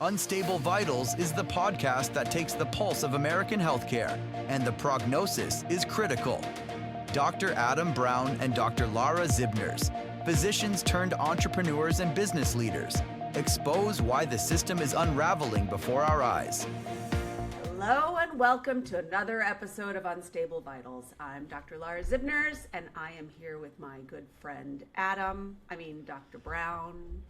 Unstable Vitals is the podcast that takes the pulse of American healthcare, and the prognosis is critical. Dr. Adam Brown and Dr. Lara Zibners, physicians turned entrepreneurs and business leaders, expose why the system is unraveling before our eyes. Hello and welcome to another episode of Unstable Vitals. I'm Dr. Lara Zibners, and I am here with my good friend Dr. Brown.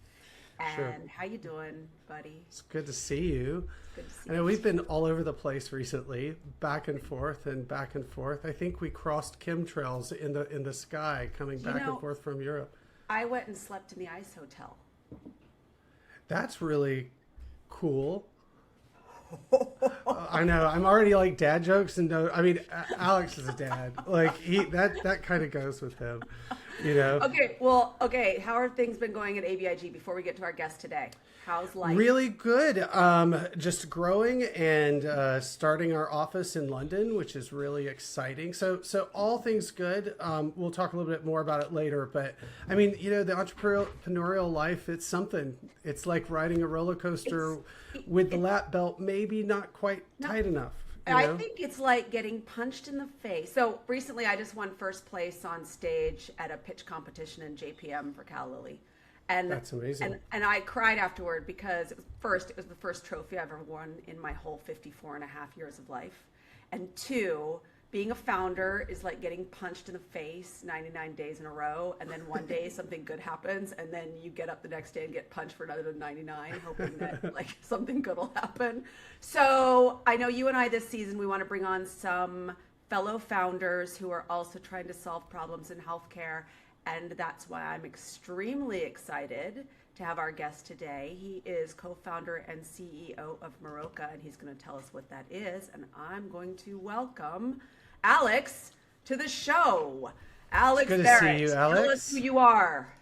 And Sure. How you doing, buddy? It's good to see you. Good to see I know we've been all over the place recently, back and forth and back and forth. I think we crossed chemtrails in the sky coming back and forth from Europe. I went and slept in the ice hotel. That's really cool. I know. I'm already like dad jokes, and Alex is a dad. Like that kind of goes with him, you know. Okay. How are things been going at ABIG before we get to our guest today? How's life? Really good. Just growing and starting our office in London, which is really exciting. So all things good. We'll talk a little bit more about it later. But I mean, the entrepreneurial life, it's something. It's like riding a roller coaster with the lap belt, maybe not quite tight enough. I think it's like getting punched in the face. So recently I just won first place on stage at a pitch competition in JPM for Cal Lilly. And that's amazing. And I cried afterward because it was the first trophy I've ever won in my whole 54 and a half years of life. And two, being a founder is like getting punched in the face 99 days in a row. And then one day something good happens. And then you get up the next day and get punched for another 99, hoping that like something good will happen. So I know you and I this season, we want to bring on some fellow founders who are also trying to solve problems in healthcare. And that's why I'm extremely excited to have our guest today. He is co-founder and CEO of Meroka, and he's going to tell us what that is. And I'm going to welcome Alex to the show. Alex Barrett. Good to see you, Alex. Tell us who you are.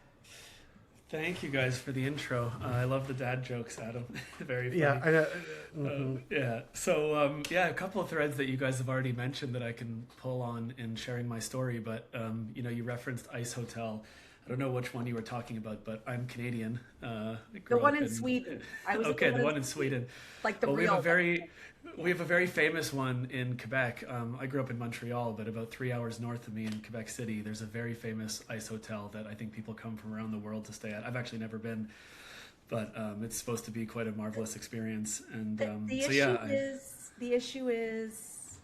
Thank you guys for the intro. I love the dad jokes, Adam. Very funny. Yeah, I know. Mm-hmm. Yeah. So, a couple of threads that you guys have already mentioned that I can pull on in sharing my story. But, you referenced Ice Hotel. I don't know which one you were talking about, but I'm Canadian. The one in Sweden. The one in Sweden. Like the real. We have a very famous one in Quebec. I grew up in Montreal, but about 3 hours north of me in Quebec City, there's a very famous ice hotel that I think people come from around the world to stay at. I've actually never been, but it's supposed to be quite a marvelous experience. And the issue is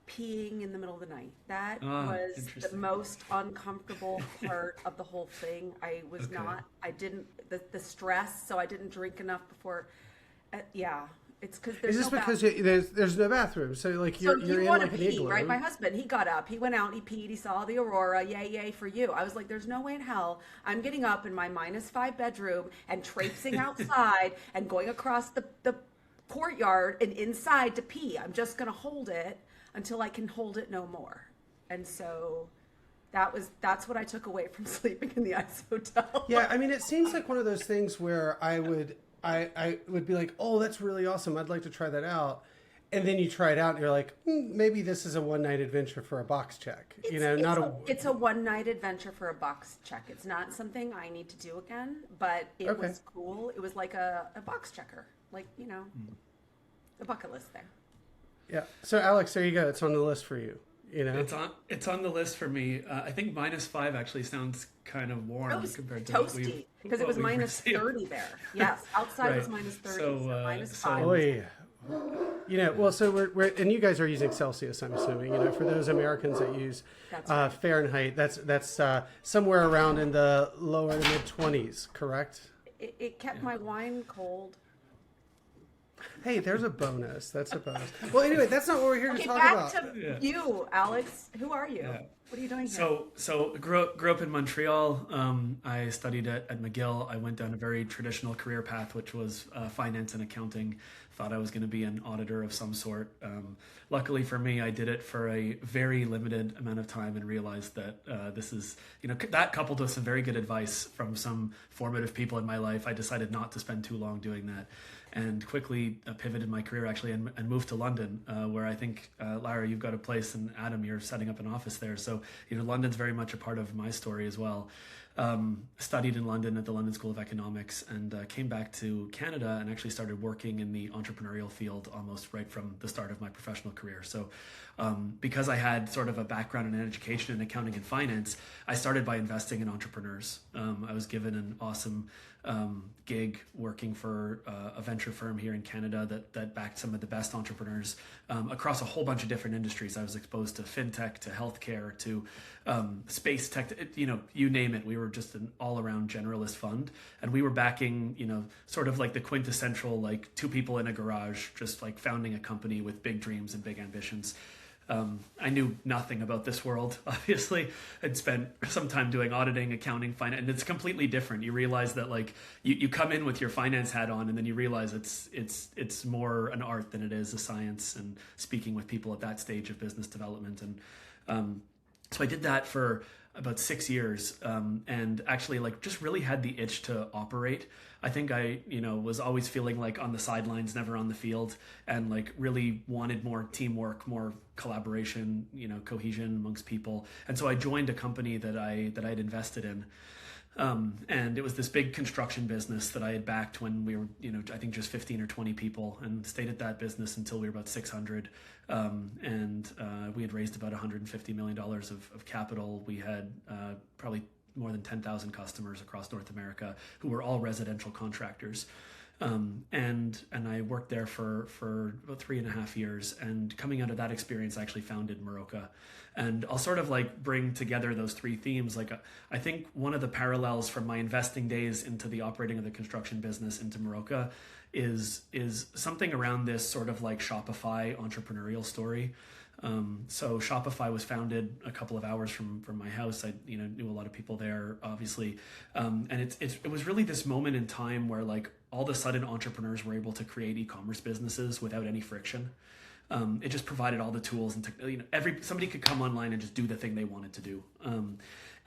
peeing in the middle of the night. That was the most uncomfortable part of the whole thing. The stress, so I didn't drink enough before. It's because there's Is this no because there's no bathroom? So like you're in want like to an pee, igloo, right? My husband, he got up, he went out, he peed, he saw the aurora. Yay for you! I was like, there's no way in hell I'm getting up in my -5 bedroom and traipsing outside and going across the courtyard and inside to pee. I'm just gonna hold it until I can hold it no more. And so that's what I took away from sleeping in the ice hotel. Yeah, I mean, it seems like one of those things where I would be like, oh, that's really awesome. I'd like to try that out. And then you try it out and you're like, maybe this is a one-night adventure for a box check. It's a one-night adventure for a box check. It's not something I need to do again, but it was cool. It was like a box checker, like, a bucket list thing. Yeah. So Alex, there you go. It's on the list for you. It's on the list for me. I think -5 actually sounds kind of warm compared to toasty because it was -30 there. Yes, outside was -30, so -5. Oh yeah. So we're and you guys are using Celsius, I'm assuming. For those Americans that use Fahrenheit, that's somewhere around in the lower to mid 20s, correct? It kept my wine cold. Hey, there's a bonus. That's a bonus. Well, anyway, that's not what we're here to talk about. Back to you, Alex. Who are you? Yeah. What are you doing here? So grew up in Montreal. I studied at McGill. I went down a very traditional career path, which was finance and accounting. Thought I was going to be an auditor of some sort. Luckily for me, I did it for a very limited amount of time and realized that this is, that coupled with some very good advice from some formative people in my life, I decided not to spend too long doing that. And quickly pivoted my career actually and moved to London, where I think, Lara, you've got a place, and Adam, you're setting up an office there. So, London's very much a part of my story as well. studied in London at the London School of Economics, and came back to Canada and actually started working in the entrepreneurial field almost right from the start of my professional career. So because I had sort of a background in education and accounting and finance, I started by investing in entrepreneurs. I was given an awesome gig working for a venture firm here in Canada that backed some of the best entrepreneurs across a whole bunch of different industries. I was exposed to fintech, to healthcare, to space tech, you name it. We were just an all-around generalist fund, and we were backing, sort of like the quintessential, like two people in a garage, just like founding a company with big dreams and big ambitions. I knew nothing about this world, obviously. I'd spent some time doing auditing, accounting, finance, and it's completely different. You realize that like you come in with your finance hat on, and then you realize it's more an art than it is a science, and speaking with people at that stage of business development. And so I did that for about 6 years, and actually like just really had the itch to operate. I think I, was always feeling like on the sidelines, never on the field, and like really wanted more teamwork, more collaboration, cohesion amongst people. And so I joined a company that I'd invested in. And it was this big construction business that I had backed when we were, I think just 15 or 20 people, and stayed at that business until we were about 600. And we had raised about $150 million of capital. We had probably more than 10,000 customers across North America who were all residential contractors. And I worked there for about 3.5 years. And coming out of that experience, I actually founded Meroka. And I'll sort of like bring together those three themes. Like I think one of the parallels from my investing days into the operating of the construction business into Meroka is something around this sort of like Shopify entrepreneurial story. So Shopify was founded a couple of hours from my house. I knew a lot of people there, obviously, and it was really this moment in time where like all of a sudden entrepreneurs were able to create e-commerce businesses without any friction. It just provided all the tools and somebody could come online and just do the thing they wanted to do.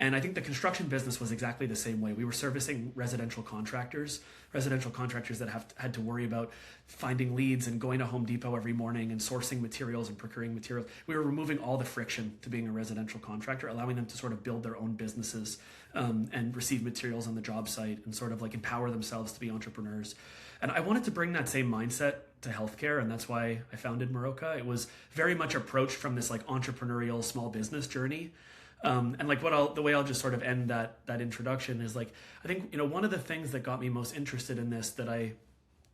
And I think the construction business was exactly the same way. We were servicing residential contractors that had to worry about finding leads and going to Home Depot every morning and sourcing materials and procuring materials. We were removing all the friction to being a residential contractor, allowing them to sort of build their own businesses and receive materials on the job site and sort of like empower themselves to be entrepreneurs. And I wanted to bring that same mindset to healthcare, and that's why I founded Meroka. It was very much approached from this like entrepreneurial small business journey. And like the way I'll just sort of end that introduction is like, I think, one of the things that got me most interested in this that I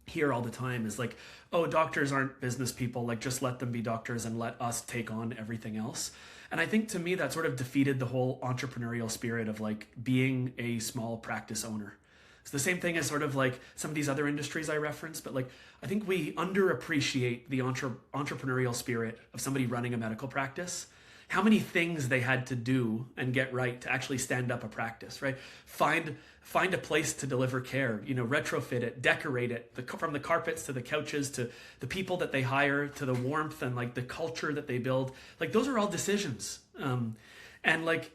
hear all the time is like, oh, doctors aren't business people, like just let them be doctors and let us take on everything else. And I think to me that sort of defeated the whole entrepreneurial spirit of like being a small practice owner. It's the same thing as sort of like some of these other industries I referenced, but like I think we underappreciate the entrepreneurial spirit of somebody running a medical practice. How many things they had to do and get right to actually stand up a practice, right? Find a place to deliver care, retrofit it, decorate it, from the carpets to the couches to the people that they hire to the warmth and like the culture that they build. Like those are all decisions. And like,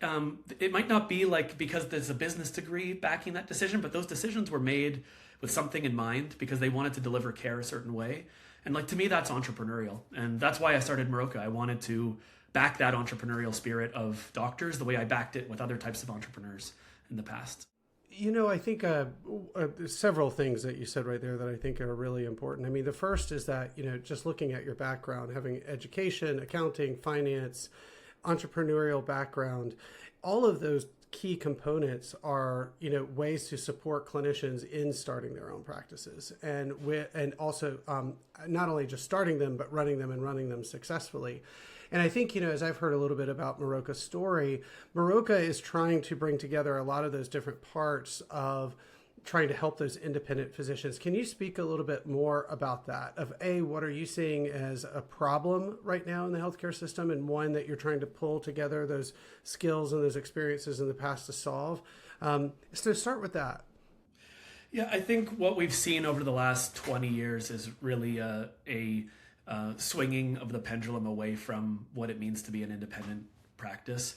it might not be like because there's a business degree backing that decision, but those decisions were made with something in mind because they wanted to deliver care a certain way. And like, to me, that's entrepreneurial. And that's why I started Meroka. I wanted to back that entrepreneurial spirit of doctors the way I backed it with other types of entrepreneurs in the past. I think several things that you said right there that I think are really important. I mean, the first is that, just looking at your background, having education, accounting, finance, entrepreneurial background, all of those key components are, ways to support clinicians in starting their own practices and also not only just starting them, but running them successfully. And I think, as I've heard a little bit about Meroka's story, Meroka is trying to bring together a lot of those different parts of trying to help those independent physicians. Can you speak a little bit more about that? Of what are you seeing as a problem right now in the healthcare system, and one that you're trying to pull together those skills and those experiences in the past to solve? So start with that. Yeah, I think what we've seen over the last 20 years is really a swinging of the pendulum away from what it means to be an independent practice,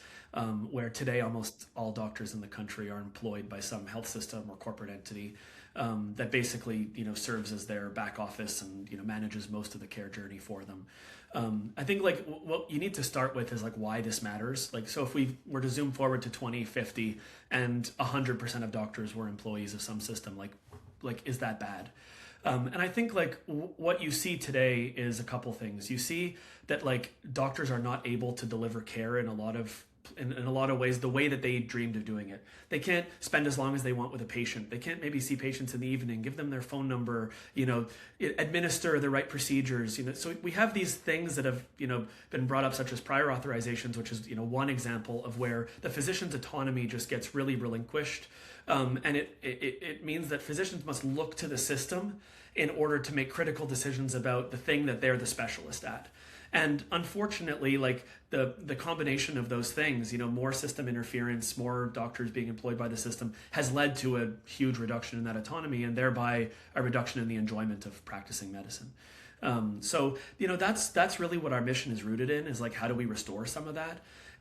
where today almost all doctors in the country are employed by some health system or corporate entity. that basically, serves as their back office and, manages most of the care journey for them. I think like what you need to start with is like why this matters. Like, so if we were to zoom forward to 2050 and 100% of doctors were employees of some system, like is that bad? And I think like what you see today is a couple things. You see that like doctors are not able to deliver care in a lot of ways the way that they dreamed of doing it. They can't spend as long as they want with a patient. They can't maybe see patients in the evening, give them their phone number, administer the right procedures. So we have these things that have been brought up, such as prior authorizations, which is one example of where the physician's autonomy just gets really relinquished. And it means that physicians must look to the system in order to make critical decisions about the thing that they're the specialist at. And unfortunately, like the combination of those things, more system interference, more doctors being employed by the system has led to a huge reduction in that autonomy and thereby a reduction in the enjoyment of practicing medicine. So that's really what our mission is rooted in, is like, how do we restore some of that?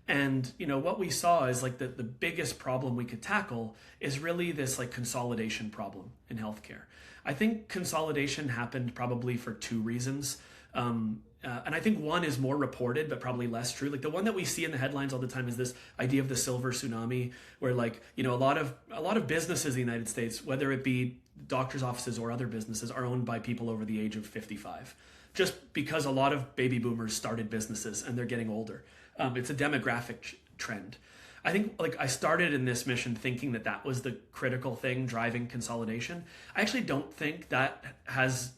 And what we saw is like the biggest problem we could tackle is really this like consolidation problem in healthcare. I think consolidation happened probably for two reasons. And I think one is more reported, but probably less true. Like the one that we see in the headlines all the time is this idea of the silver tsunami, where like, a lot of businesses in the United States, whether it be doctors' offices or other businesses, are owned by people over the age of 55, just because a lot of baby boomers started businesses and they're getting older. It's a demographic trend. I think like I started in this mission thinking that was the critical thing driving consolidation. I actually don't think that has,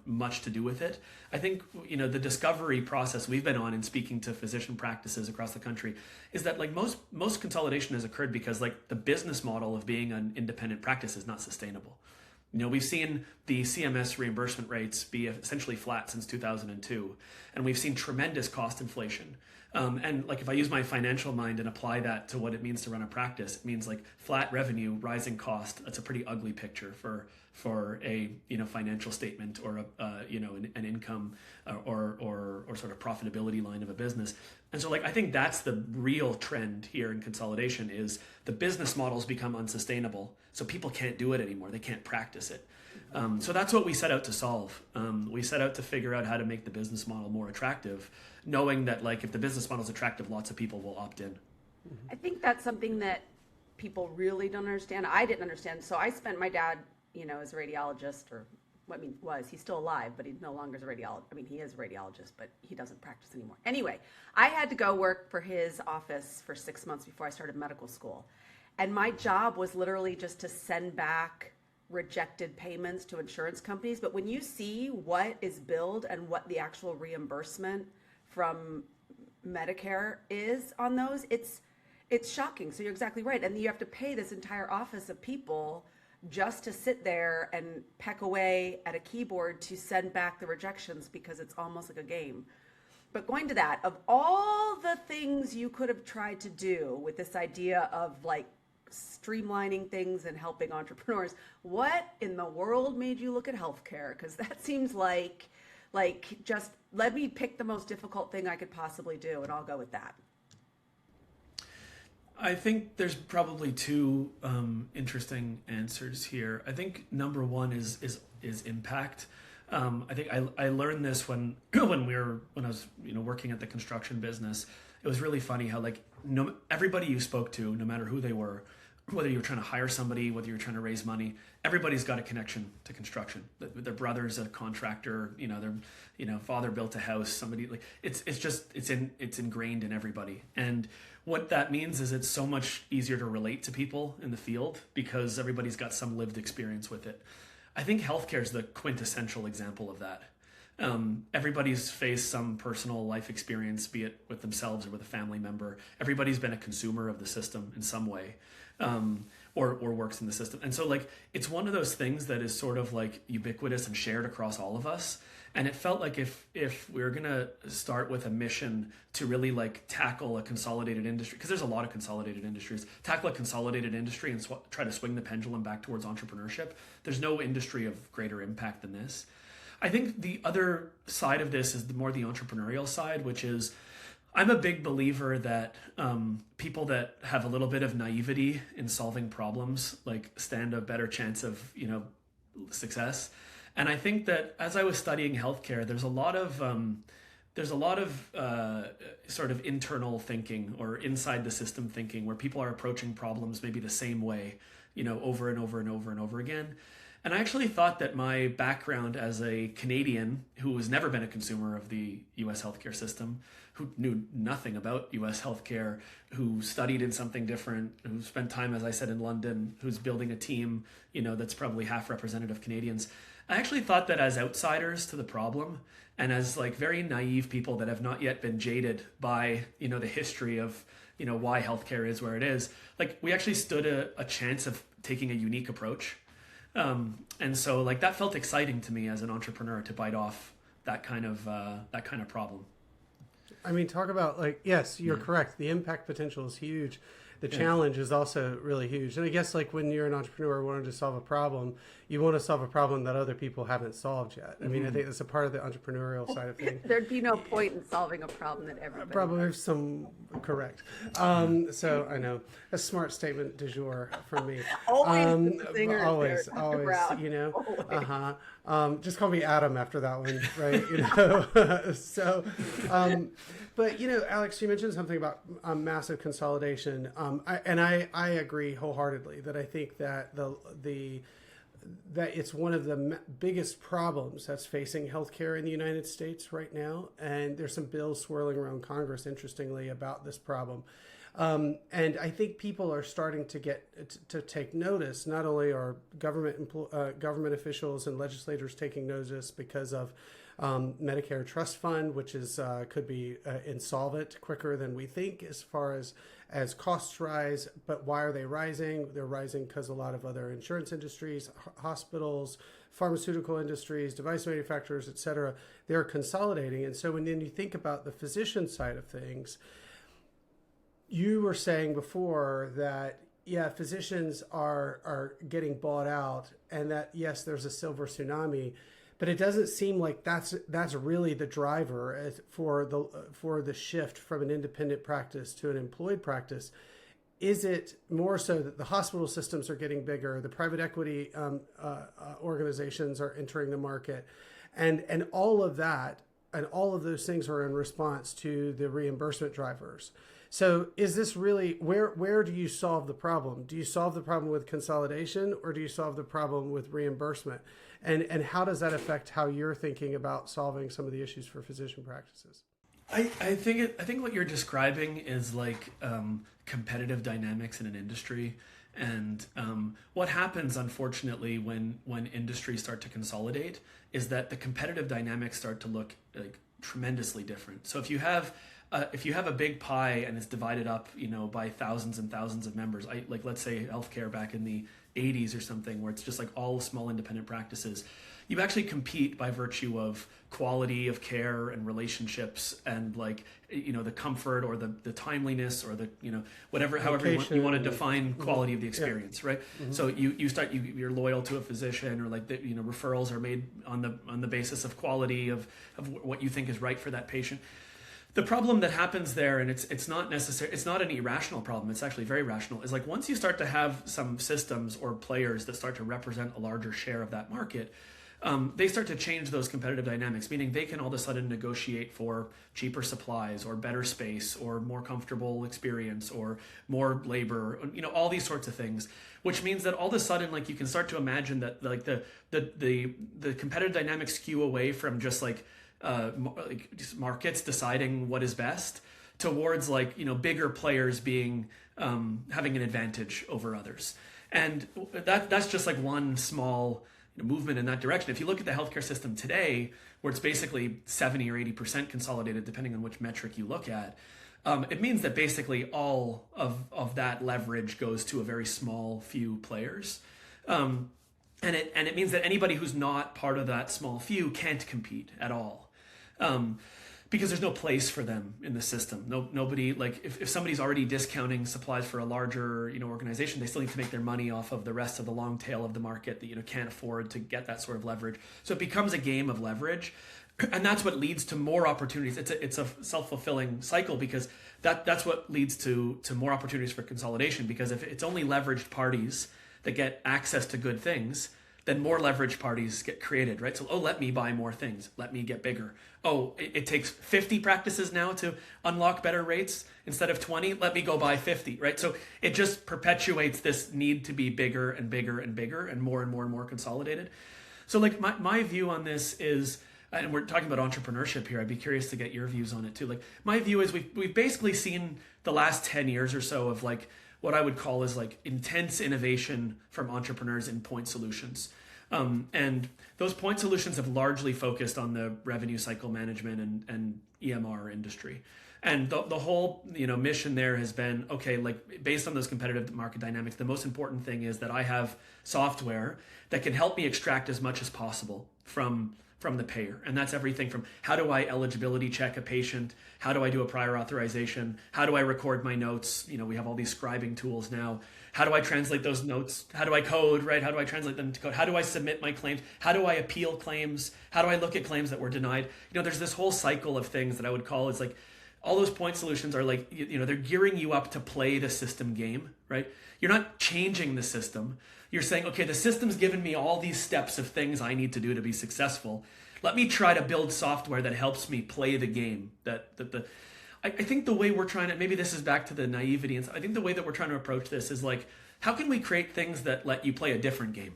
much to do with it. I think, the discovery process we've been on in speaking to physician practices across the country is that like most consolidation has occurred because like the business model of being an independent practice is not sustainable. We've seen the CMS reimbursement rates be essentially flat since 2002, and we've seen tremendous cost inflation. And like if I use my financial mind and apply that to what it means to run a practice, it means like flat revenue, rising cost. That's a pretty ugly picture for a financial statement or an income or sort of profitability line of a business. And so like I think that's the real trend here in consolidation is the business models become unsustainable, so people can't do it anymore. They can't practice it. So that's what we set out to solve. We set out to figure out how to make the business model more attractive, knowing that like if the business model is attractive, lots of people will opt in. I think that's something that people really don't understand. I didn't understand. So I spent my dad, as a radiologist, he's still alive, but he's no longer a radiologist. I mean, he is a radiologist, but he doesn't practice anymore. Anyway, I had to go work for his office for 6 months before I started medical school. And my job was literally just to send back rejected payments to insurance companies. But when you see what is billed and what the actual reimbursement from Medicare is on those, it's shocking. So you're exactly right. And you have to pay this entire office of people just to sit there and peck away at a keyboard to send back the rejections because it's almost like a game. But going to that, of all the things you could have tried to do with this idea of like streamlining things and helping entrepreneurs, what in the world made you look at healthcare? Because that seems like just let me pick the most difficult thing I could possibly do and I'll go with that. I think there's probably two interesting answers here. I think number one is impact. I think I learned this when I was working at the construction business. It was really funny how like everybody you spoke to, no matter who they were, whether you were trying to hire somebody, whether you're trying to raise money, everybody's got a connection to construction. Their brother's a contractor, their father built a house. Somebody like it's ingrained in everybody. And what that means is it's so much easier to relate to people in the field because everybody's got some lived experience with it. I think healthcare is the quintessential example of that. Everybody's faced some personal life experience, be it with themselves or with a family member. Everybody's been a consumer of the system in some way, or works in the system. And so like, it's one of those things that is sort of like ubiquitous and shared across all of us. And it felt like if we were going to start with a mission to really like tackle a consolidated industry, because there's a lot of consolidated industries, tackle a consolidated industry and try to swing the pendulum back towards entrepreneurship, there's no industry of greater impact than this. I think the other side of this is more the entrepreneurial side, which is I'm a big believer that people that have a little bit of naivety in solving problems like stand a better chance of, success. And I think that as I was studying healthcare, there's a lot of sort of internal thinking or inside the system thinking where people are approaching problems maybe the same way, over and over and over and over again. And I actually thought that my background as a Canadian who has never been a consumer of the US healthcare system, who knew nothing about US healthcare, who studied in something different, who spent time, as I said, in London, who's building a team, that's probably half representative Canadians. I actually thought that as outsiders to the problem and as like very naive people that have not yet been jaded by, the history of, why healthcare is where it is, like we actually stood a chance of taking a unique approach. And so like that felt exciting to me as an entrepreneur to bite off that kind of problem. I mean, talk about like, yes, you're correct. The impact potential is huge. The challenge is also really huge. And I guess like when you're an entrepreneur wanting to solve a problem, you want to solve a problem that other people haven't solved yet. I mean, I think that's a part of the entrepreneurial side of things. There'd be no point in solving a problem that everybody Probably some correct. So I know a smart statement du jour from me. Always the singer always, there, Dr. Brown. Always. Just call me Adam after that one, right? So, but Alex, you mentioned something about massive consolidation, I agree wholeheartedly that I think that that it's one of the biggest problems that's facing healthcare in the United States right now, and there's some bills swirling around Congress, interestingly, about this problem. And I think people are starting to take notice. Not only are government officials and legislators taking notice because of Medicare Trust Fund, which is could be insolvent quicker than we think as far as costs rise. But why are they rising? They're rising because a lot of other insurance industries, hospitals, pharmaceutical industries, device manufacturers, et cetera, they're consolidating. And so when then you think about the physician side of things, you were saying before that, physicians are getting bought out, and that, yes, there's a silver tsunami, but it doesn't seem like that's really the driver for the shift from an independent practice to an employed practice. Is it more so that the hospital systems are getting bigger, the private equity organizations are entering the market, and all of that, and all of those things are in response to the reimbursement drivers? So is this really, where do you solve the problem? Do you solve the problem with consolidation, or do you solve the problem with reimbursement? And how does that affect how you're thinking about solving some of the issues for physician practices? I think what you're describing is like competitive dynamics in an industry. And what happens, unfortunately, when industries start to consolidate is that the competitive dynamics start to look like tremendously different. So if you have a big pie and it's divided up, by thousands and thousands of members, let's say healthcare back in the 80s or something, where it's just like all small independent practices, you actually compete by virtue of quality of care and relationships and the comfort or the timeliness or the, however you want to define quality of the experience, right? Mm-hmm. So you're loyal to a physician, or referrals are made on the basis of quality of what you think is right for that patient. The problem that happens there, and it's not an irrational problem, it's actually very rational, is like once you start to have some systems or players that start to represent a larger share of that market, they start to change those competitive dynamics, meaning they can all of a sudden negotiate for cheaper supplies or better space or more comfortable experience or more labor, all these sorts of things, which means that all of a sudden, you can start to imagine that the competitive dynamics skew away from just just markets deciding what is best towards bigger players being having an advantage over others. And that's just one small movement in that direction. If you look at the healthcare system today, where it's basically 70 or 80% consolidated, depending on which metric you look at, it means that basically all of that leverage goes to a very small few players. And it means that anybody who's not part of that small few can't compete at all. Because there's no place for them in the system. Nobody, if somebody's already discounting supplies for a larger, organization, they still need to make their money off of the rest of the long tail of the market that, can't afford to get that sort of leverage. So it becomes a game of leverage. And that's what leads to more opportunities. It's a self-fulfilling cycle, because that's what leads to more opportunities for consolidation. Because if it's only leveraged parties that get access to good things, then more leverage parties get created, right? So, oh, let me buy more things. Let me get bigger. Oh, it takes 50 practices now to unlock better rates instead of 20. Let me go buy 50, right? So it just perpetuates this need to be bigger and bigger and bigger and more and more and more consolidated. So like my view on this is, and we're talking about entrepreneurship here, I'd be curious to get your views on it too. Like my view is we've basically seen the last 10 years or so of like what I would call is like intense innovation from entrepreneurs in point solutions. And those point solutions have largely focused on the revenue cycle management and EMR industry. And the whole mission there has been, okay, like based on those competitive market dynamics, the most important thing is that I have software that can help me extract as much as possible from the payer. And that's everything from how do I eligibility check a patient? How do I do a prior authorization? How do I record my notes? We have all these scribing tools now. How do I translate those notes? How do I code, right? How do I translate them to code? How do I submit my claims? How do I appeal claims? How do I look at claims that were denied? There's this whole cycle of things that I would call is like, all those point solutions are like, they're gearing you up to play the system game, right? You're not changing the system. You're saying, okay, the system's given me all these steps of things I need to do to be successful. Let me try to build software that helps me play the game. I think the way we're trying to, maybe this is back to the naivety, and I think the way that we're trying to approach this is like, how can we create things that let you play a different game?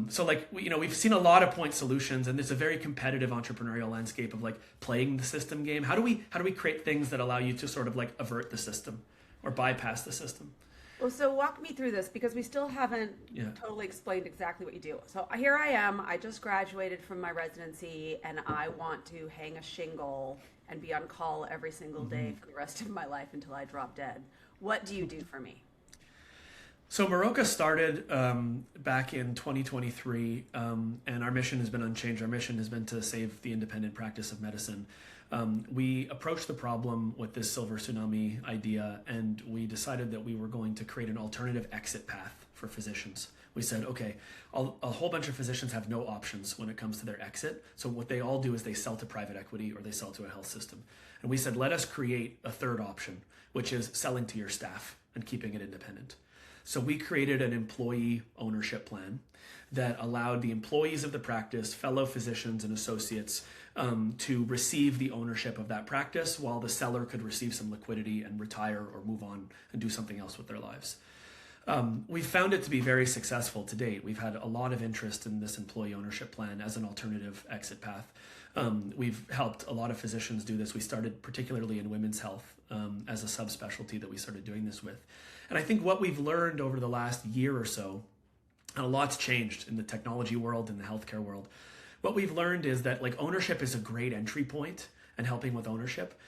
So like, we've seen a lot of point solutions, and there's a very competitive entrepreneurial landscape of like playing the system game. How do we create things that allow you to sort of like avert the system or bypass the system? Well, so walk me through this, because we still haven't totally explained exactly what you do. So here I am, I just graduated from my residency, and I want to hang a shingle and be on call every single day for the rest of my life until I drop dead. What do you do for me? So Meroka started back in 2023, and our mission has been unchanged. Our mission has been to save the independent practice of medicine. We approached the problem with this silver tsunami idea, and we decided that we were going to create an alternative exit path for physicians. We said, okay, a whole bunch of physicians have no options when it comes to their exit. So what they all do is they sell to private equity or they sell to a health system. And we said, let us create a third option, which is selling to your staff and keeping it independent. So we created an employee ownership plan that allowed the employees of the practice, fellow physicians and associates, to receive the ownership of that practice, while the seller could receive some liquidity and retire or move on and do something else with their lives. We've found it to be very successful to date. We've had a lot of interest in this employee ownership plan as an alternative exit path. We've helped a lot of physicians do this. We started particularly in women's health as a subspecialty that we started doing this with. And I think what we've learned over the last year or so, and a lot's changed in the technology world and the healthcare world, what we've learned is that like ownership is a great entry point and helping with ownership.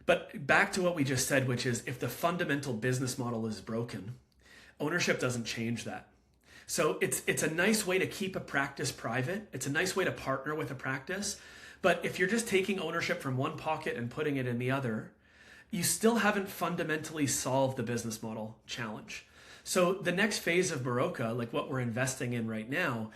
But back to what we just said, which is if the fundamental business model is broken, ownership doesn't change that. So it's a nice way to keep a practice private. It's a nice way to partner with a practice. But if you're just taking ownership from one pocket and putting it in the other, you still haven't fundamentally solved the business model challenge. So the next phase of Meroka, like what we're investing in right now,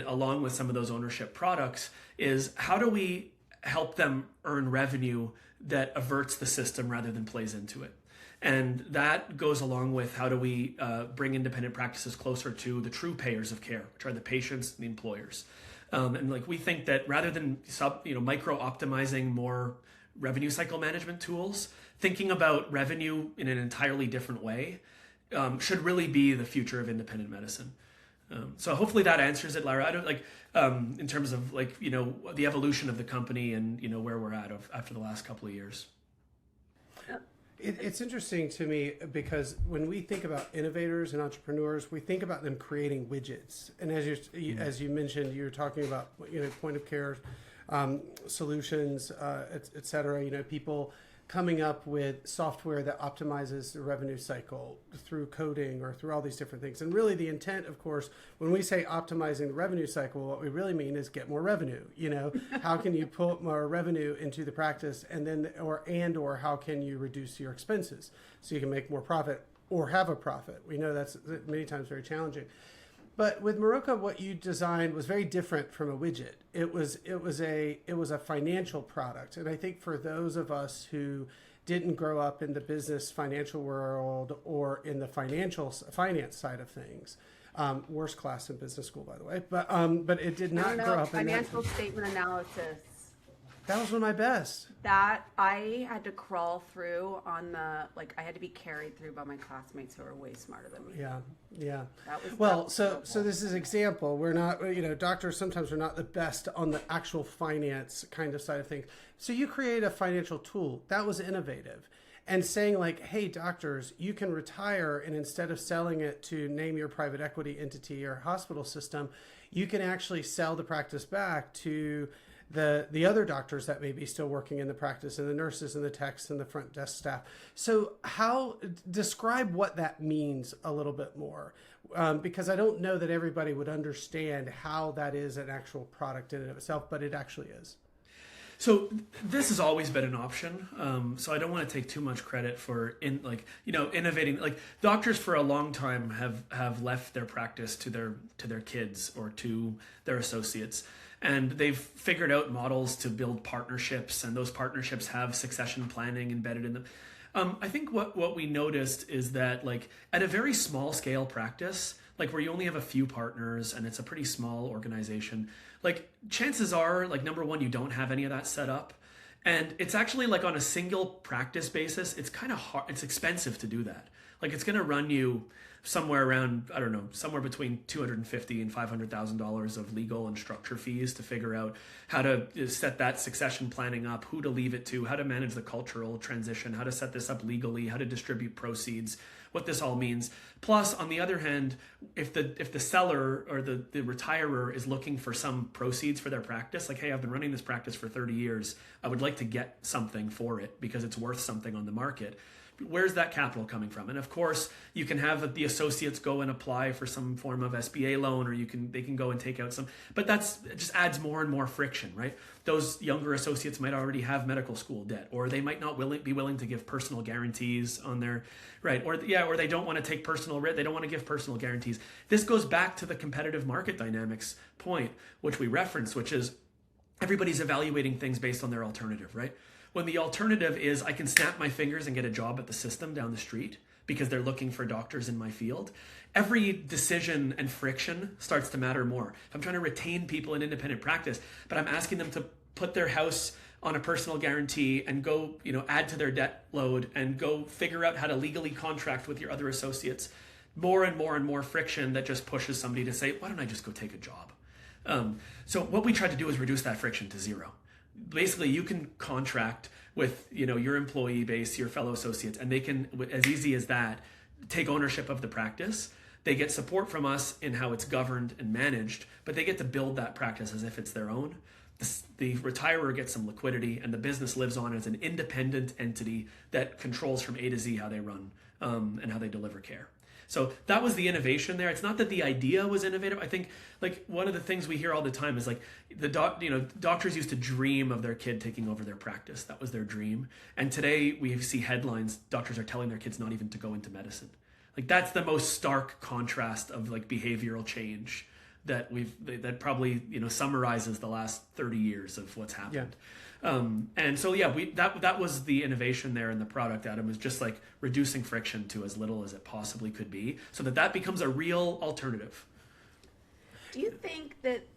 along with some of those ownership products, is how do we help them earn revenue that averts the system rather than plays into it? And that goes along with how do we bring independent practices closer to the true payers of care, which are the patients and the employers. And like we think that rather than micro optimizing more revenue cycle management tools, thinking about revenue in an entirely different way should really be the future of independent medicine. So hopefully that answers it, Lara. I don't in terms of the evolution of the company and where we're at after the last couple of years. It's interesting to me because when we think about innovators and entrepreneurs, we think about them creating widgets. And as you mentioned, you're talking about point of care solutions, et cetera. People coming up with software that optimizes the revenue cycle through coding or through all these different things. And really the intent, of course, when we say optimizing the revenue cycle, what we really mean is get more revenue. How can you put more revenue into the practice or how can you reduce your expenses so you can make more profit or have a profit? We know that's many times very challenging. But with Meroka, what you designed was very different from a widget. It was a financial product, and I think for those of us who didn't grow up in the business financial world or in the finance side of things, Worst class in business school, by the way. But it did not No, grow up in that. financial statement analysis. That was one of my best. That I had to crawl through on the, like, I had to be carried through by my classmates who are way smarter than me. Yeah. That was So this is example. We're not, doctors sometimes are not the best on the actual finance kind of side of things. So you create a financial tool that was innovative, and saying like, hey, doctors, you can retire, and instead of selling it to name your private equity entity or hospital system, you can actually sell the practice back to the other doctors that may be still working in the practice, and the nurses and the techs and the front desk staff. So describe what that means a little bit more, because I don't know that everybody would understand how that is an actual product in and of itself, but it actually is. So this has always been an option. So I don't want to take too much credit for innovating. Like, doctors for a long time have left their practice to their kids or to their associates. And they've figured out models to build partnerships, and those partnerships have succession planning embedded in them. I think what we noticed is that, like, at a very small scale practice, like where you only have a few partners and it's a pretty small organization, like, chances are, like, number one, you don't have any of that set up. And it's actually, like, on a single practice basis, it's kind of hard, it's expensive to do that. Like, it's going to run you somewhere around, I don't know, somewhere between $250,000 and $500,000 of legal and structure fees to figure out how to set that succession planning up, who to leave it to, how to manage the cultural transition, how to set this up legally, how to distribute proceeds, what this all means. Plus, on the other hand, if the seller or the retirer is looking for some proceeds for their practice, like, hey, I've been running this practice for 30 years, I would like to get something for it because it's worth something on the market. Where's that capital coming from? And of course, you can have the associates go and apply for some form of SBA loan, or they can go and take out some, but it just adds more and more friction, right? Those younger associates might already have medical school debt, or they might not be willing to give personal guarantees on their, right? Or they don't want to take personal risk. They don't want to give personal guarantees. This goes back to the competitive market dynamics point, which we referenced, which is everybody's evaluating things based on their alternative, right? When the alternative is I can snap my fingers and get a job at the system down the street because they're looking for doctors in my field, every decision and friction starts to matter more. If I'm trying to retain people in independent practice, but I'm asking them to put their house on a personal guarantee and go, add to their debt load and go figure out how to legally contract with your other associates, more and more and more friction that just pushes somebody to say, why don't I just go take a job? So what we tried to do is reduce that friction to zero. Basically, you can contract with your employee base, your fellow associates, and they can, as easy as that, take ownership of the practice. They get support from us in how it's governed and managed, but they get to build that practice as if it's their own. The retirer gets some liquidity, and the business lives on as an independent entity that controls from A to Z how they run and how they deliver care. So that was the innovation there. It's not that the idea was innovative. I think, like, one of the things we hear all the time is, like, doctors used to dream of their kid taking over their practice. That was their dream. And today we see headlines, doctors are telling their kids not even to go into medicine. Like, that's the most stark contrast of, like, behavioral change that probably summarizes the last 30 years of what's happened. Yeah. And so that was the innovation there in the product, Adam, was just like reducing friction to as little as it possibly could be, so that becomes a real alternative. Do you think that?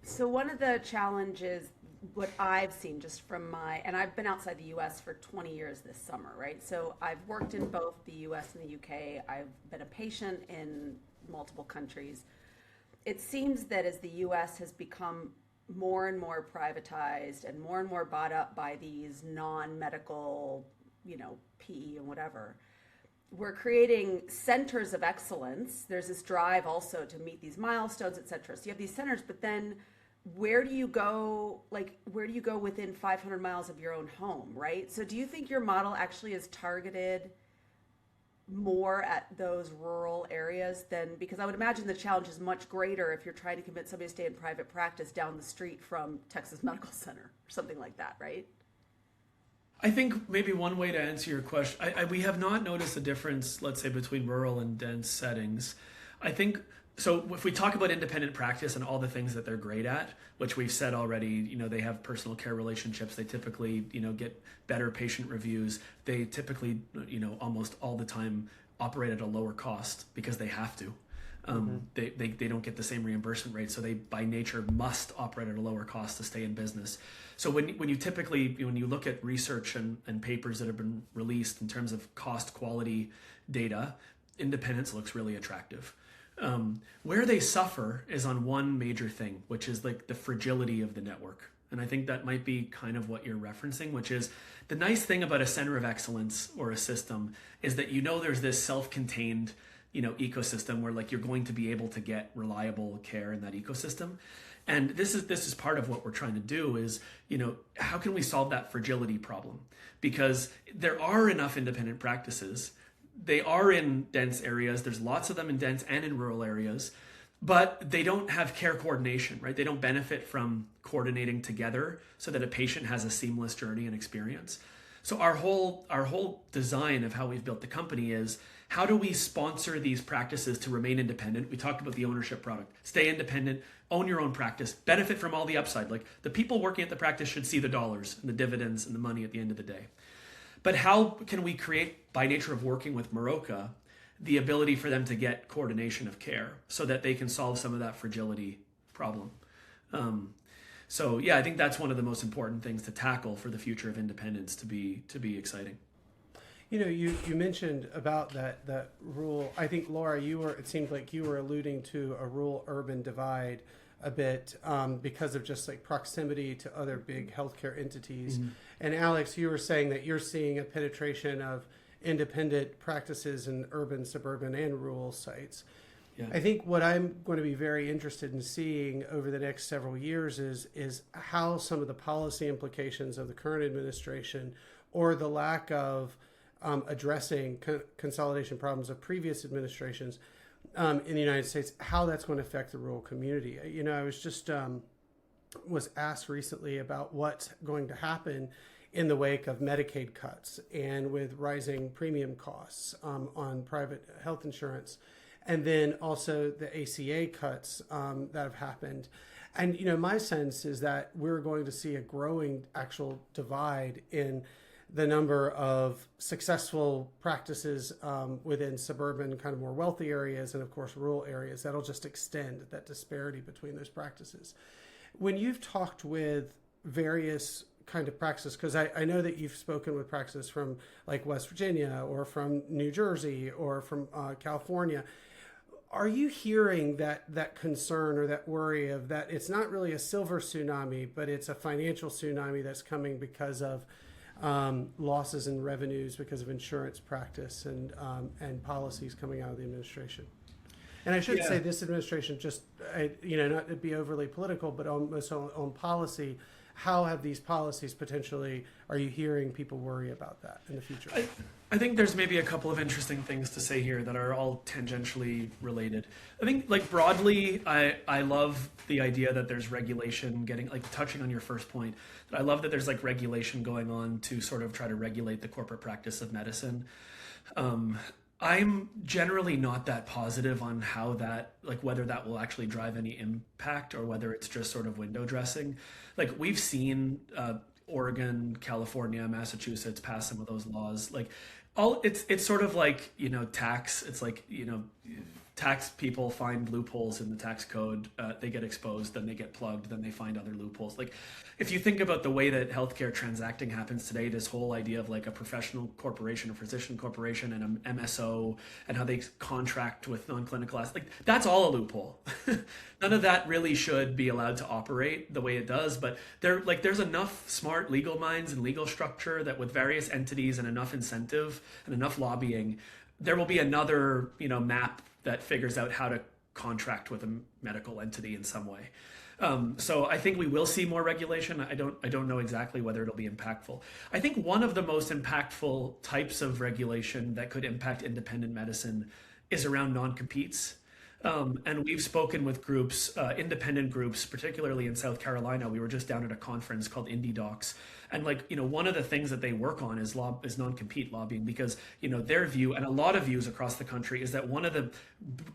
So one of the challenges, what I've seen just from and I've been outside the U.S. for 20 years this summer, right? So I've worked in both the U.S. and the U.K. I've been a patient in multiple countries. It seems that as the U.S. has become more and more privatized and more bought up by these non-medical, PE and whatever, we're creating centers of excellence. There's this drive also to meet these milestones, et cetera. So you have these centers, but then where do you go within 500 miles of your own home, right? So do you think your model actually is targeted more at those rural areas because I would imagine the challenge is much greater if you're trying to convince somebody to stay in private practice down the street from Texas Medical Center or something like that, right? I think maybe one way to answer your question, we have not noticed a difference, let's say, between rural and dense settings. I think, so if we talk about independent practice and all the things that they're great at, which we've said already, they have personal care relationships, they typically, get better patient reviews, they typically, almost all the time operate at a lower cost because they have to. They don't get the same reimbursement rate, so they by nature must operate at a lower cost to stay in business. So when you look at research and papers that have been released in terms of cost quality data, independence looks really attractive. Where they suffer is on one major thing, which is like the fragility of the network. And I think that might be kind of what you're referencing, which is the nice thing about a center of excellence or a system is that there's this self-contained ecosystem where like you're going to be able to get reliable care in that ecosystem. And this is part of what we're trying to do is, how can we solve that fragility problem? Because there are enough independent practices. They are in dense areas. There's lots of them in dense and in rural areas, but they don't have care coordination, right? They don't benefit from coordinating together so that a patient has a seamless journey and experience. So our whole design of how we've built the company is, how do we sponsor these practices to remain independent? We talked about the ownership product. Stay independent, own your own practice, benefit from all the upside. Like the people working at the practice should see the dollars and the dividends and the money at the end of the day. But how can we create, by nature of working with Meroka, the ability for them to get coordination of care so that they can solve some of that fragility problem? So yeah, I think that's one of the most important things to tackle for the future of independence to be exciting. You mentioned about that rural. I think Lara, it seemed like you were alluding to a rural-urban divide a bit because of just like proximity to other big healthcare entities. Mm-hmm. And Alex, you were saying that you're seeing a penetration of independent practices in urban, suburban, and rural sites. Yeah. I think what I'm going to be very interested in seeing over the next several years is how some of the policy implications of the current administration or the lack of addressing consolidation problems of previous administrations in the United States, how that's going to affect the rural community. I was just was asked recently about what's going to happen in the wake of Medicaid cuts and with rising premium costs on private health insurance, and then also the ACA cuts that have happened. And, my sense is that we're going to see a growing actual divide in the number of successful practices within suburban, kind of more wealthy areas, and of course rural areas. That'll just extend that disparity between those practices. When you've talked with various kind of practices, because I know that you've spoken with practices from like West Virginia or from New Jersey or from California, are you hearing that concern or that worry of that it's not really a silver tsunami, but it's a financial tsunami that's coming because of losses in revenues because of insurance practice and policies coming out of the administration? And I should say this administration, just not to be overly political, but almost on policy. How have these policies potentially, are you hearing people worry about that in the future? I think there's maybe a couple of interesting things to say here that are all tangentially related. I think like broadly, I love the idea that there's regulation getting, like touching on your first point, that I love that there's like regulation going on to sort of try to regulate the corporate practice of medicine. I'm generally not that positive on how that, like whether that will actually drive any impact or whether it's just sort of window dressing. Like we've seen Oregon, California, Massachusetts pass some of those laws. Like it's sort of like, tax. It's like, tax people find loopholes in the tax code. They get exposed, then they get plugged, then they find other loopholes. Like if you think about the way that healthcare transacting happens today, this whole idea of like a professional corporation, a physician corporation, and an MSO, and how they contract with non-clinical assets, like that's all a loophole. None of that really should be allowed to operate the way it does. But there's enough smart legal minds and legal structure that with various entities and enough incentive and enough lobbying, there will be another, map that figures out how to contract with a medical entity in some way. So I think we will see more regulation. I don't know exactly whether it'll be impactful. I think one of the most impactful types of regulation that could impact independent medicine is around non-competes. And we've spoken with groups, independent groups, particularly in South Carolina. We were just down at a conference called Indie Docs. And one of the things that they work on is non-compete lobbying, because, their view, and a lot of views across the country, is that one of the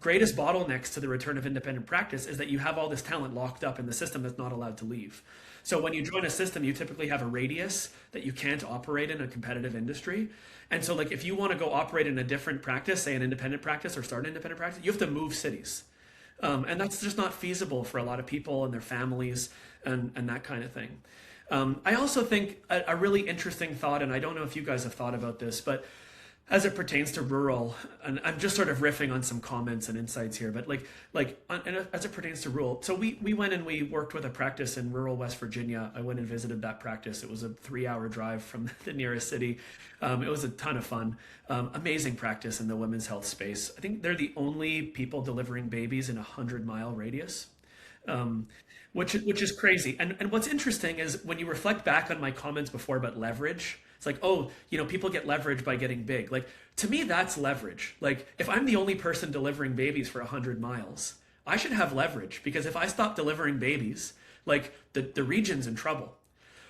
greatest bottlenecks to the return of independent practice is that you have all this talent locked up in the system that's not allowed to leave. So when you join a system, you typically have a radius that you can't operate in a competitive industry. And so if you want to go operate in a different practice, say an independent practice or start an independent practice, you have to move cities. babies. And that's just not feasible for a lot of people and their families and that kind of thing. I also think a really interesting thought, and I don't know if you guys have thought about this, but as it pertains to rural, and I'm just sort of riffing on some comments and insights here, but as it pertains to rural, so we went and we worked with a practice in rural West Virginia. I went and visited that practice. It was a 3-hour drive from the nearest city. It was a ton of fun. Amazing practice in the women's health space. I think they're the only people delivering babies in a 100-mile radius. Which is crazy. And what's interesting is when you reflect back on my comments before about leverage, it's like, oh, people get leverage by getting big. Like, to me, that's leverage. Like, if I'm the only person delivering babies for 100 miles, I should have leverage, because if I stop delivering babies, like, the region's in trouble.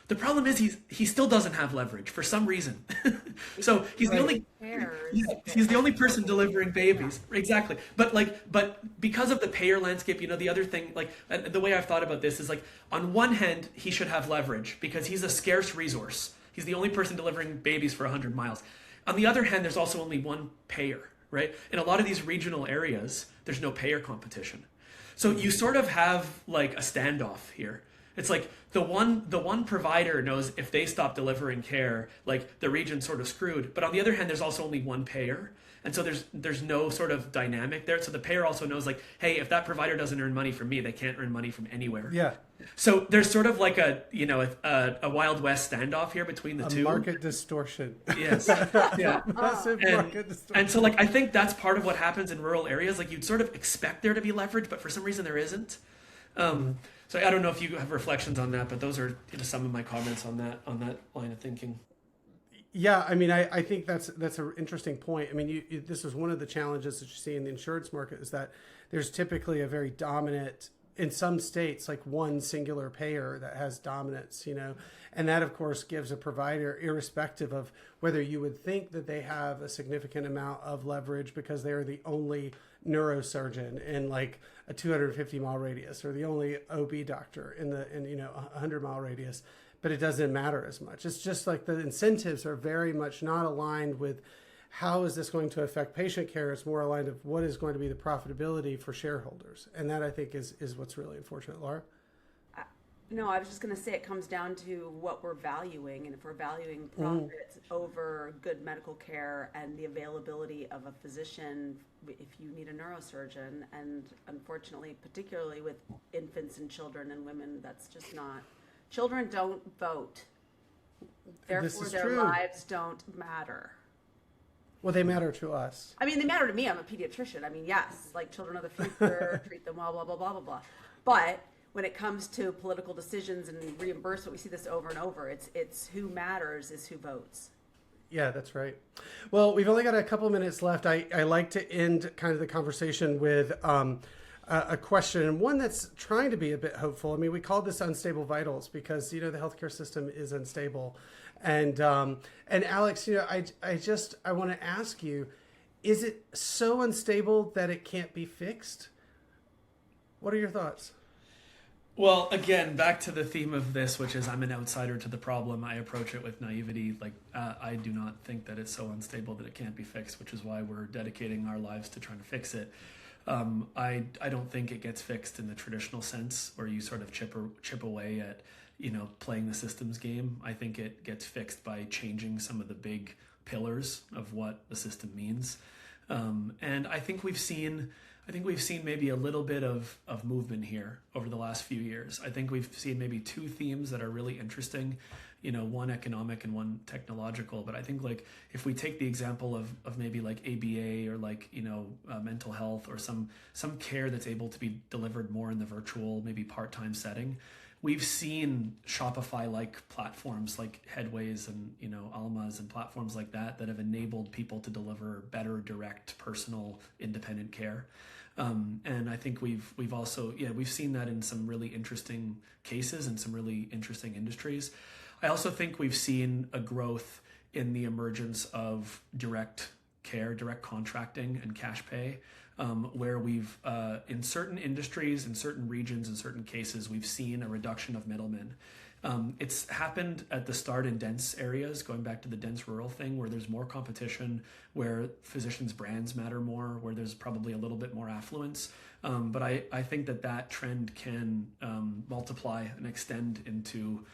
The problem is he still doesn't have leverage for some reason. So he's the only he's the only person delivering babies. Yeah. Exactly. But because of the payer landscape, the other thing, like, the way I've thought about this is, like, on one hand, he should have leverage because he's a scarce resource. He's the only person delivering babies for 100 miles. On the other hand, there's also only one payer, right? In a lot of these regional areas, there's no payer competition. So you sort of have like a standoff here. It's like the one provider knows if they stop delivering care, like, the region's sort of screwed. But on the other hand, there's also only one payer. And so there's no sort of dynamic there. So the payer also knows, like, hey, if that provider doesn't earn money from me, they can't earn money from anywhere. Yeah. So there's sort of like a Wild West standoff here between the two. Market distortion. Yes. Yeah. Massive market distortion. And so, like, I think that's part of what happens in rural areas. Like, you'd sort of expect there to be leverage, but for some reason there isn't. So I don't know if you have reflections on that, but those are some of my comments on that line of thinking. Yeah, I mean, I think that's an interesting point. I mean, this is one of the challenges that you see in the insurance market, is that there's typically a very dominant, in some states, like one singular payer that has dominance, and that, of course, gives a provider, irrespective of whether you would think that they have a significant amount of leverage because they are the only neurosurgeon in like a 250-mile radius, or the only OB doctor in a 100-mile radius. But it doesn't matter as much. It's just like the incentives are very much not aligned with how is this going to affect patient care. It's more aligned with what is going to be the profitability for shareholders. And that, I think, is what's really unfortunate. Lara? No, I was just going to say it comes down to what we're valuing. And if we're valuing profits over good medical care and the availability of a physician, if you need a neurosurgeon, and unfortunately, particularly with infants and children and women, that's just not... Children don't vote. Therefore, their lives don't matter. Well, they matter to us. I mean, they matter to me. I'm a pediatrician. I mean, yes, like, children of the future, treat them well, blah, blah, blah, blah, blah. But when it comes to political decisions and reimbursement, we see this over and over. It's who matters is who votes. Yeah, that's right. Well, we've only got a couple minutes left. I like to end kind of the conversation with a question, and one that's trying to be a bit hopeful. I mean, we call this unstable vitals because, the healthcare system is unstable. And Alex, I want to ask you, is it so unstable that it can't be fixed? What are your thoughts? Well, again, back to the theme of this, which is I'm an outsider to the problem. I approach it with naivety. Like, I do not think that it's so unstable that it can't be fixed, which is why we're dedicating our lives to trying to fix it. I don't think it gets fixed in the traditional sense where you sort of chip away at, playing the systems game. I think it gets fixed by changing some of the big pillars of what the system means. And I think we've seen maybe a little bit of movement here over the last few years. I think we've seen maybe two themes that are really interesting, one economic and one technological. But I think, like, if we take the example of maybe like ABA or like, mental health or some care that's able to be delivered more in the virtual, maybe part-time setting, we've seen Shopify-like platforms like Headways and, Almas and platforms like that have enabled people to deliver better, direct, personal, independent care. And I think we've also, we've seen that in some really interesting cases and some really interesting industries. I also think we've seen a growth in the emergence of direct care, direct contracting, and cash pay. where we've, in certain industries, in certain regions, in certain cases, we've seen a reduction of middlemen. It's happened at the start in dense areas, going back to the dense rural thing, where there's more competition, where physicians' brands matter more, where there's probably a little bit more affluence. But I think that trend can multiply and extend into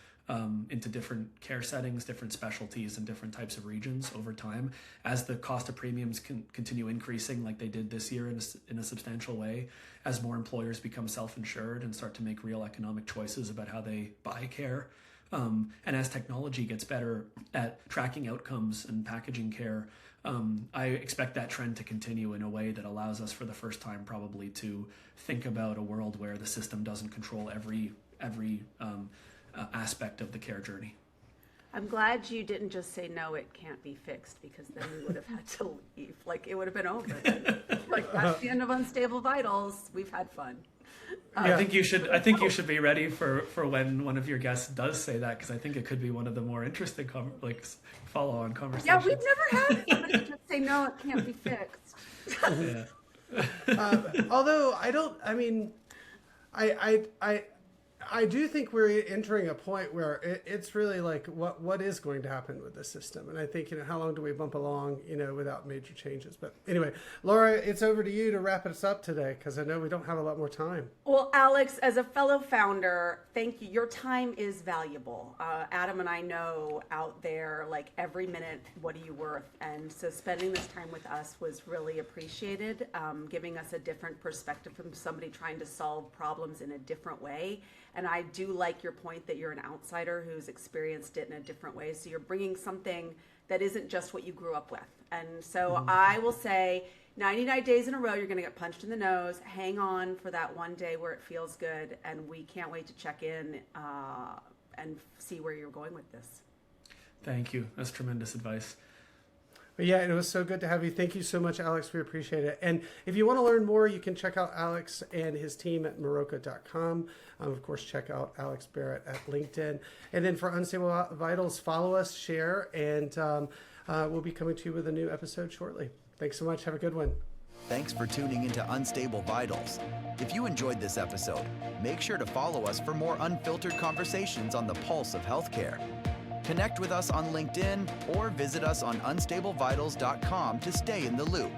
different care settings, different specialties, and different types of regions over time, as the cost of premiums continue increasing like they did this year in a substantial way, as more employers become self-insured and start to make real economic choices about how they buy care. And as technology gets better at tracking outcomes and packaging care, I expect that trend to continue in a way that allows us for the first time probably to think about a world where the system doesn't control every aspect of the care journey. I'm glad you didn't just say, no, it can't be fixed, because then we would have had to leave. Like, it would have been over. Like, that's the end of Unstable Vitals. We've had fun. I think you should be ready for when one of your guests does say that, because I think it could be one of the more interesting follow-on conversations. Yeah, we've never had somebody just say, no, it can't be fixed. Although I do think we're entering a point where it's really like what is going to happen with this system, and I think how long do we bump along without major changes? But anyway, Laura, it's over to you to wrap us up today, because I know we don't have a lot more time. Well, Alex, as a fellow founder, thank you. Your time is valuable. Adam and I know out there, like, every minute, what are you worth? And so spending this time with us was really appreciated, giving us a different perspective from somebody trying to solve problems in a different way. And I do like your point that you're an outsider who's experienced it in a different way. So you're bringing something that isn't just what you grew up with. And so I will say 99 days in a row, you're going to get punched in the nose. Hang on for that one day where it feels good. And we can't wait to check in and see where you're going with this. Thank you. That's tremendous advice. But yeah, it was so good to have you. Thank you so much, Alex. We appreciate it. And if you want to learn more, you can check out Alex and his team at Meroka.com. Of course, check out Alex Barrett at LinkedIn. And then for Unstable Vitals, follow us, share, and we'll be coming to you with a new episode shortly. Thanks so much. Have a good one. Thanks for tuning into Unstable Vitals. If you enjoyed this episode, make sure to follow us for more unfiltered conversations on the pulse of healthcare. Connect with us on LinkedIn or visit us on unstablevitals.com to stay in the loop.